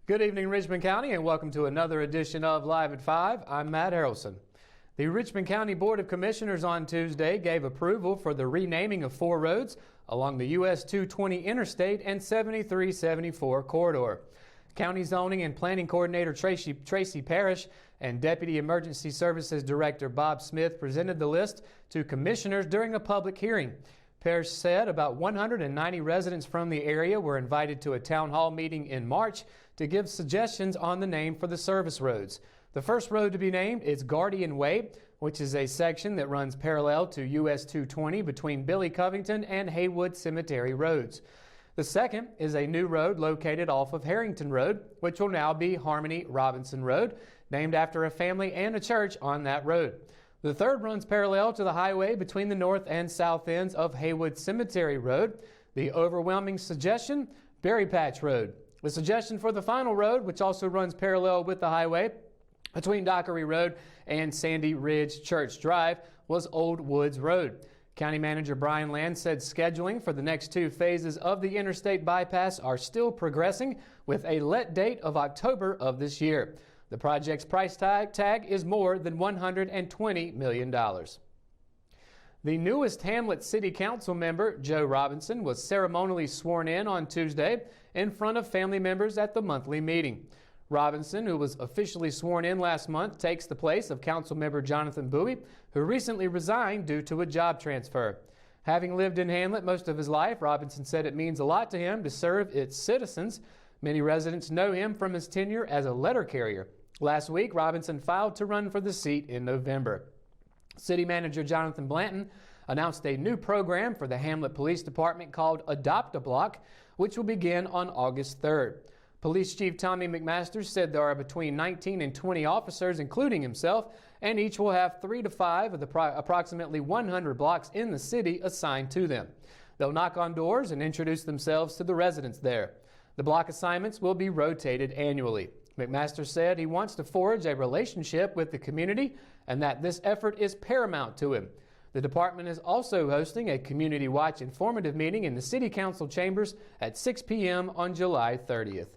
Good evening, Richmond County, and welcome to another edition of Live at 5. I'm Matt Harrelson. The Richmond County Board of Commissioners on Tuesday gave approval for the renaming of 4 roads along the US 220 Interstate and 7374 corridor. County Zoning and Planning Coordinator Tracy Parrish and Deputy Emergency Services Director Bob Smith presented the list to commissioners during a public hearing. Parrish said about 190 residents from the area were invited to a town hall meeting in March to give suggestions on the name for the service roads. The first road to be named is Guardian Way, which is a section that runs parallel to US 220 between Billy Covington and Haywood Cemetery roads. The second is a new road located off of Harrington Road, which will now be Harmony Robinson Road, named after a family and a church on that road. The third runs parallel to the highway between the north and south ends of Haywood Cemetery Road. The overwhelming suggestion, Berry Patch Road. The suggestion for the final road, which also runs parallel with the highway between Dockery Road and Sandy Ridge Church Drive, was Old Woods Road. County Manager Brian Land said scheduling for the next 2 phases of the interstate bypass are still progressing with a let date of October of this year. The project's price tag is more than $120 million. The newest Hamlet City Council member, Joe Robinson, was ceremonially sworn in on Tuesday in front of family members at the monthly meeting. Robinson, who was officially sworn in last month, takes the place of Councilmember Jonathan Bowie, who recently resigned due to a job transfer. Having lived in Hamlet most of his life, Robinson said it means a lot to him to serve its citizens. Many residents know him from his tenure as a letter carrier. Last week, Robinson filed to run for the seat in November. City Manager Jonathan Blanton announced a new program for the Hamlet Police Department called Adopt a Block, which will begin on August 3rd. Police Chief Tommy McMaster said there are between 19 and 20 officers, including himself, and each will have 3 to 5 of the approximately 100 blocks in the city assigned to them. They'll knock on doors and introduce themselves to the residents there. The block assignments will be rotated annually. McMaster said he wants to forge a relationship with the community and that this effort is paramount to him. The department is also hosting a Community Watch informative meeting in the City Council chambers at 6 p.m. on July 30th.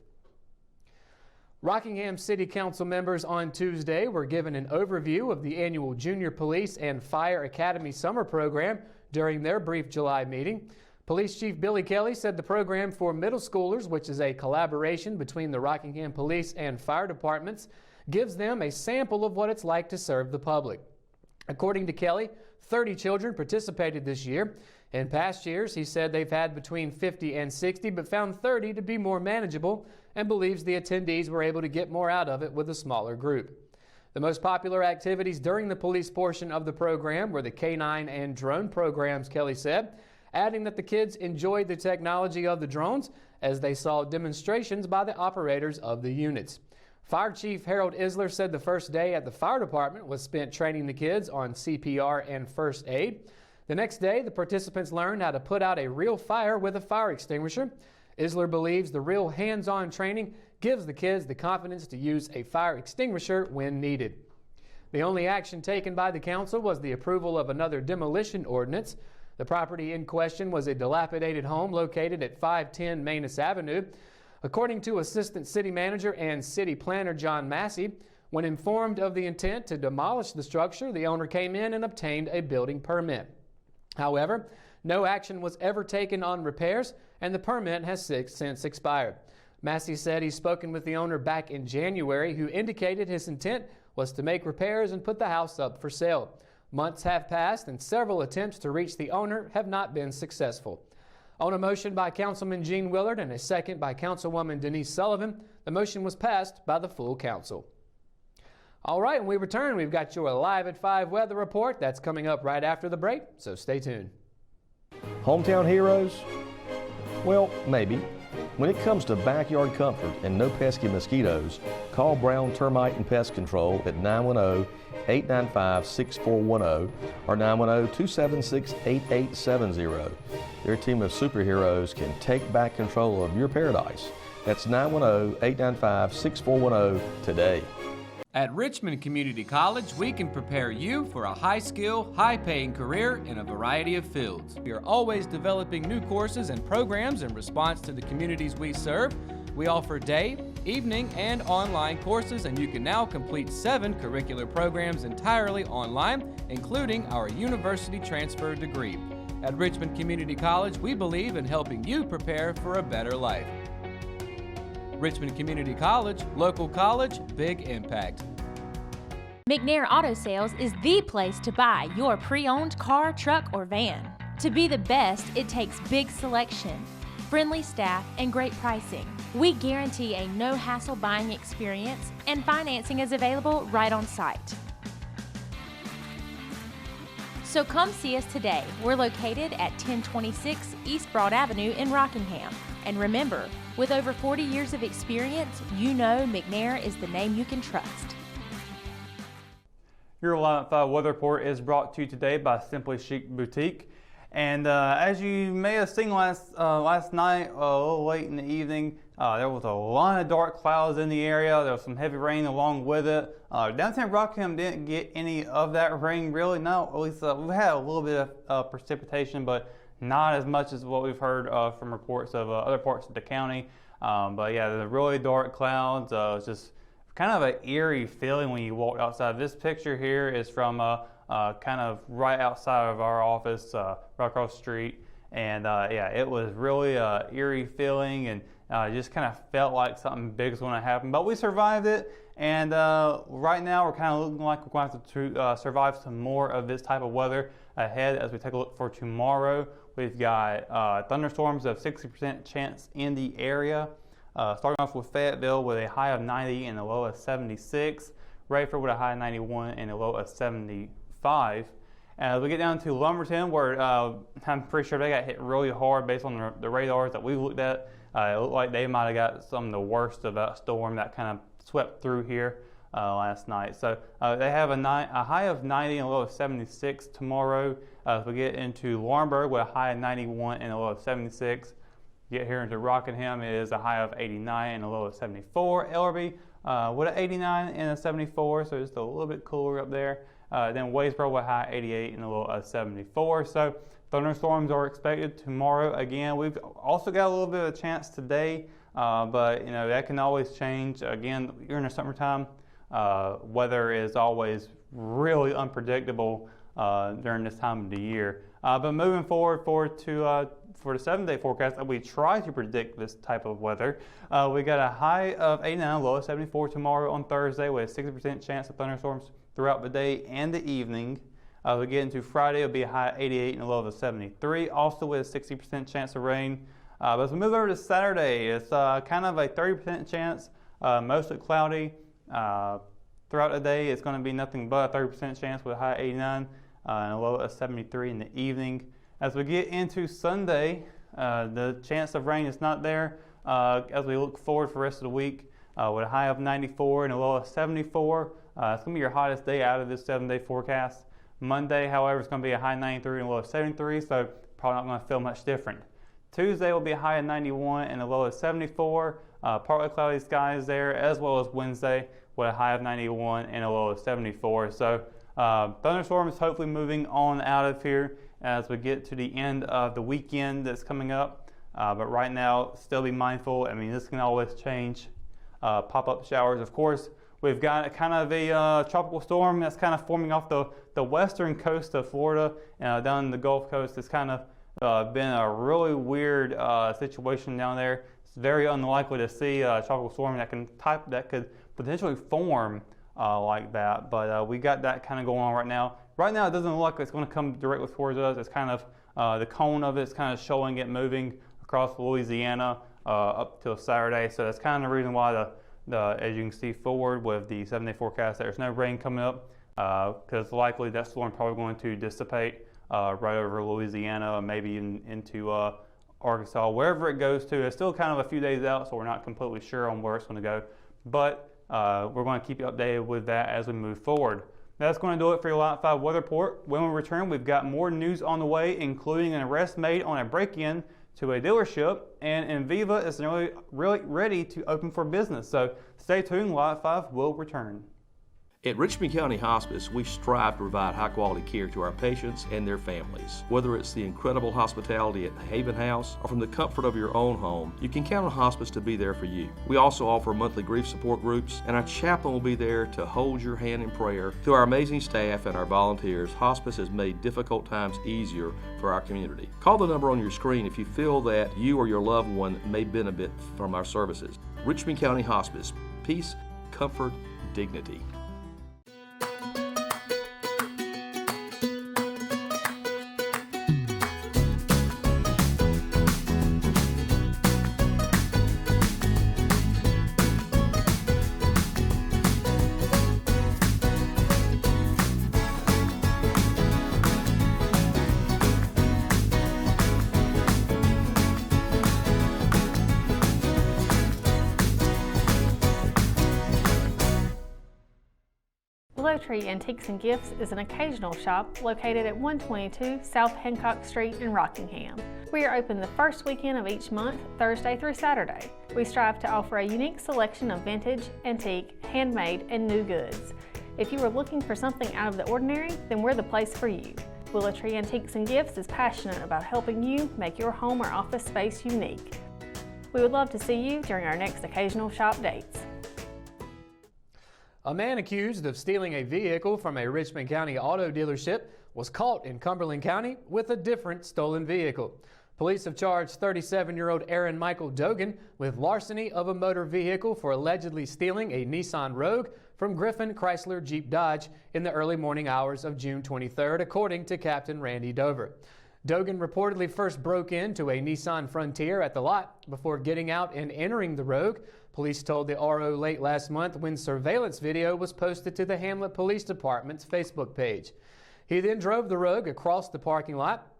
Rockingham City Council members on Tuesday were given an overview of the annual Junior Police and Fire Academy Summer Program during their brief July meeting. Police Chief Billy Kelly said the program for middle schoolers, which is a collaboration between the Rockingham Police and Fire Departments, gives them a sample of what it's like to serve the public. According to Kelly, 30 children participated this year. In past years, he said they've had between 50 and 60, but found 30 to be more manageable and believes the attendees were able to get more out of it with a smaller group. The most popular activities during the police portion of the program were the K9 and drone programs, Kelly said, adding that the kids enjoyed the technology of the drones as they saw demonstrations by the operators of the units. Fire Chief Harold Isler said the first day at the fire department was spent training the kids on CPR and first aid. The next day, the participants learned how to put out a real fire with a fire extinguisher. Isler believes the real hands-on training gives the kids the confidence to use a fire extinguisher when needed. The only action taken by the council was the approval of another demolition ordinance. The property in question was a dilapidated home located at 510 Manus Avenue. According to Assistant City Manager and City Planner John Massey, when informed of the intent to demolish the structure, the owner came in and obtained a building permit. However, no action was ever taken on repairs, and the permit has since expired. Massey said he's spoken with the owner back in January, who indicated his intent was to make repairs and put the house up for sale. Months have passed and several attempts to reach the owner have not been successful. On a motion by Councilman Gene Willard and a second by Councilwoman Denise Sullivan, the motion was passed by the full council. All right, when we return, we've got your Live at 5 weather report. That's coming up right after the break, so stay tuned. Hometown heroes? Well, maybe. When it comes to backyard comfort and no pesky mosquitoes, call Brown Termite and Pest Control at 910-895-6410 or 910-276-8870. Their team of superheroes can take back control of your paradise. That's 910-895-6410 today. At Richmond Community College, we can prepare you for a high-skill, high-paying career in a variety of fields. We are always developing new courses and programs in response to the communities we serve. We offer day, evening, and online courses, and you can now complete 7 curricular programs entirely online, including our university transfer degree. At Richmond Community College, we believe in helping you prepare for a better life. Richmond Community College, local college, big impact. McNair Auto Sales is the place to buy your pre-owned car, truck, or van. To be the best, it takes big selection, friendly staff, and great pricing. We guarantee a no-hassle buying experience, and financing is available right on site. So come see us today. We're located at 1026 East Broad Avenue in Rockingham. And remember, with over 40 years of experience, you know McNair is the name you can trust. Your Live at 5 weather report is brought to you today by Simply Chic Boutique. And as you may have seen last night, a little late in the evening, there was a lot of dark clouds in the area. There was some heavy rain along with it. Downtown Rockingham didn't get any of that rain, really. No, at least we had a little bit of precipitation, but not as much as what we've heard from reports of other parts of the county. But yeah, the really dark clouds. It's just kind of an eerie feeling when you walk outside. This picture here is from kind of right outside of our office, right across the street. And yeah, it was really an eerie feeling, and just kind of felt like something big was going to happen. But we survived it, and right now we're kind of looking like we're going to have to survive some more of this type of weather ahead as we take a look for tomorrow. We've got thunderstorms of 60% chance in the area. Starting off with Fayetteville with a high of 90 and a low of 76. Rayford with a high of 91 and a low of 75. As we get down to Lumberton, where I'm pretty sure they got hit really hard based on the radars that we looked at. It looked like they might have got some of the worst of that storm that kind of swept through here last night. So they have a high of 90 and a low of 76 tomorrow. As we get into Laurinburg with a high of 91 and a low of 76. Get here into Rockingham, it is a high of 89 and a low of 74. Ellerby with an 89 and a 74, so just a little bit cooler up there. Then Waysboro with a high 88 and a low of 74. So thunderstorms are expected tomorrow again. We've also got a little bit of a chance today, but you know that can always change. Again, during the summertime, weather is always really unpredictable during this time of the year. But moving forward to for the 7-day forecast, we try to predict this type of weather. We got a high of 89, low of 74 tomorrow on Thursday with a 60% chance of thunderstorms throughout the day and the evening. We get into Friday, it'll be a high of 88 and a low of 73, also with a 60% chance of rain. But as we move over to Saturday, it's kind of a 30% chance, mostly cloudy. Throughout the day, it's going to be nothing but a 30% chance with a high of 89 and a low of 73 in the evening. As we get into Sunday, the chance of rain is not there. As we look forward for the rest of the week, with a high of 94 and a low of 74. It's going to be your hottest day out of this 7-day forecast. Monday, however, is going to be a high of 93 and a low of 73, so probably not going to feel much different. Tuesday will be a high of 91 and a low of 74. Partly cloudy skies there, as well as Wednesday with a high of 91 and a low of 74. So thunderstorms hopefully moving on out of here as we get to the end of the weekend that's coming up. But right now, still be mindful. I mean, this can always change. Pop-up showers, of course. We've got kind of a tropical storm that's kind of forming off the western coast of Florida down the Gulf Coast. It's kind of been a really weird situation down there. It's very unlikely to see a tropical storm that could potentially form like that. But we got that kind of going on right now. Right now, it doesn't look like it's going to come directly towards us. It's kind of the cone of it is kind of showing it moving across Louisiana up till Saturday. So that's kind of the reason why as you can see forward with the 7-day forecast, there's no rain coming up because likely that storm probably going to dissipate right over Louisiana, maybe even into Arkansas, wherever it goes to. It's still kind of a few days out, so we're not completely sure on where it's going to go. But we're going to keep you updated with that as we move forward. That's going to do it for your Live at 5 weather report. When we return, we've got more news on the way, including an arrest made on a break-in to a dealership, and Enviva is really ready to open for business. So stay tuned, Live at 5 will return. At Richmond County Hospice, we strive to provide high-quality care to our patients and their families. Whether it's the incredible hospitality at the Haven House or from the comfort of your own home, you can count on Hospice to be there for you. We also offer monthly grief support groups, and our chaplain will be there to hold your hand in prayer. Through our amazing staff and our volunteers, Hospice has made difficult times easier for our community. Call the number on your screen if you feel that you or your loved one may benefit from our services. Richmond County Hospice. Peace, comfort, dignity. Tree Antiques and Gifts is an occasional shop located at 122 South Hancock Street in Rockingham. We are open the first weekend of each month, Thursday through Saturday. We strive to offer a unique selection of vintage, antique, handmade, and new goods. If you are looking for something out of the ordinary, then we're the place for you. Willow Tree Antiques and Gifts is passionate about helping you make your home or office space unique. We would love to see you during our next occasional shop dates. A man accused of stealing a vehicle from a Richmond County auto dealership was caught in Cumberland County with a different stolen vehicle. Police have charged 37-year-old Aaron Michael Dogan with larceny of a motor vehicle for allegedly stealing a Nissan Rogue from Griffin Chrysler Jeep Dodge in the early morning hours of June 23rd, according to Captain Randy Dover. Dogan reportedly first broke into a Nissan Frontier at the lot before getting out and entering the Rogue. Police told the RO late last month when surveillance video was posted to the Hamlet Police Department's Facebook page. He then drove the Rogue across the parking lot,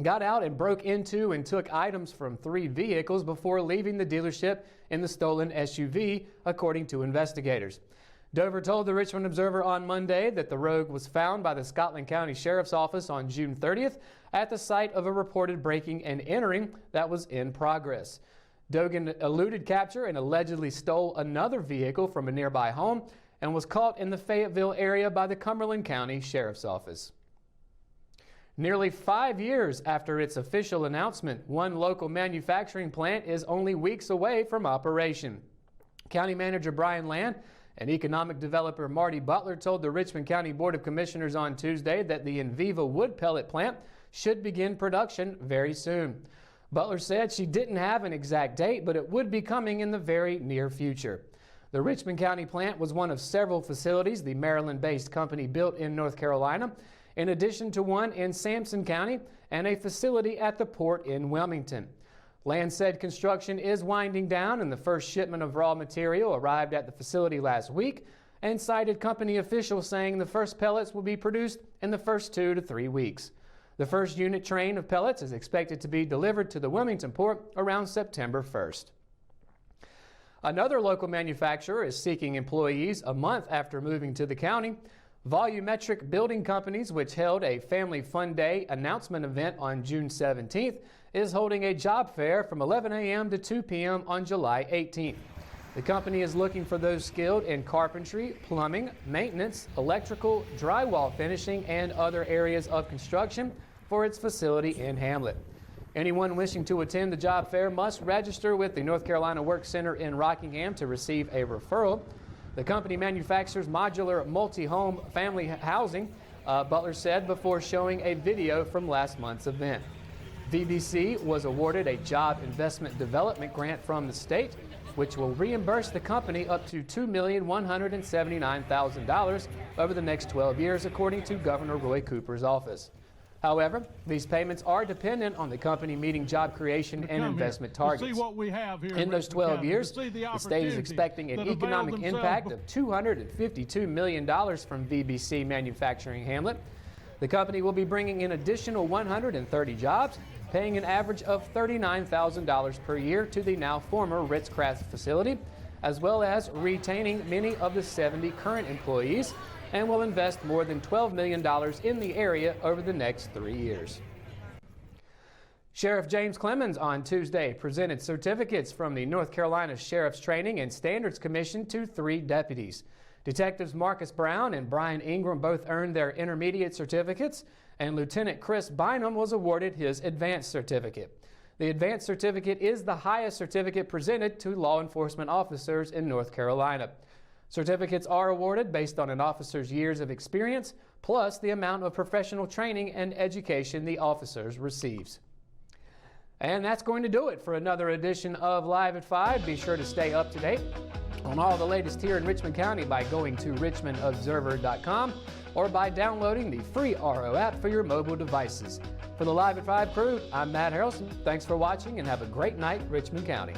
got out and broke into and took items from 3 vehicles before leaving the dealership in the stolen SUV, according to investigators. Dover told the Richmond Observer on Monday that the Rogue was found by the Scotland County Sheriff's Office on June 30th at the site of a reported breaking and entering that was in progress. Dogan eluded capture and allegedly stole another vehicle from a nearby home and was caught in the Fayetteville area by the Cumberland County Sheriff's Office. Nearly 5 years after its official announcement, one local manufacturing plant is only weeks away from operation. County Manager Brian Land and economic developer Marty Butler told the Richmond County Board of Commissioners on Tuesday that the Enviva wood pellet plant should begin production very soon. Butler said she didn't have an exact date, but it would be coming in the very near future. The Richmond County plant was one of several facilities the Maryland-based company built in North Carolina, in addition to one in Sampson County and a facility at the port in Wilmington. Land said construction is winding down and the first shipment of raw material arrived at the facility last week, and cited company officials saying the first pellets will be produced in the first 2 to 3 weeks. The first unit train of pellets is expected to be delivered to the Wilmington port around September 1st. Another local manufacturer is seeking employees a month after moving to the county. Volumetric Building Companies, which held a Family Fun Day announcement event on June 17th, is holding a job fair from 11 a.m. to 2 p.m. on July 18th. The company is looking for those skilled in carpentry, plumbing, maintenance, electrical, drywall finishing, and other areas of construction for its facility in Hamlet. Anyone wishing to attend the job fair must register with the North Carolina Work Center in Rockingham to receive a referral. The company manufactures modular multi-home family housing, Butler said before showing a video from last month's event. VBC was awarded a Job Investment Development Grant from the state, which will reimburse the company up to $2,179,000 over the next 12 years, according to Governor Roy Cooper's office. However, these payments are dependent on the company meeting job creation and investment targets. In those 12 years, the state is expecting an economic impact of $252 million from VBC Manufacturing Hamlet. The company will be bringing in additional 130 jobs, paying an average of $39,000 per year to the now former Ritz-Craft facility, as well as retaining many of the 70 current employees, and will invest more than $12 million in the area over the next 3 years. Sheriff James Clements on Tuesday presented certificates from the North Carolina Sheriff's Training and Standards Commission to 3 deputies. Detectives Marcus Brown and Brian Ingram both earned their intermediate certificates, and Lieutenant Chris Bynum was awarded his advanced certificate. The advanced certificate is the highest certificate presented to law enforcement officers in North Carolina. Certificates are awarded based on an officer's years of experience, plus the amount of professional training and education the officers receives. And that's going to do it for another edition of Live at 5. Be sure to stay up to date on all the latest here in Richmond County by going to richmondobserver.com or by downloading the free RO app for your mobile devices. For the Live at 5 crew, I'm Matt Harrelson. Thanks for watching and have a great night, Richmond County.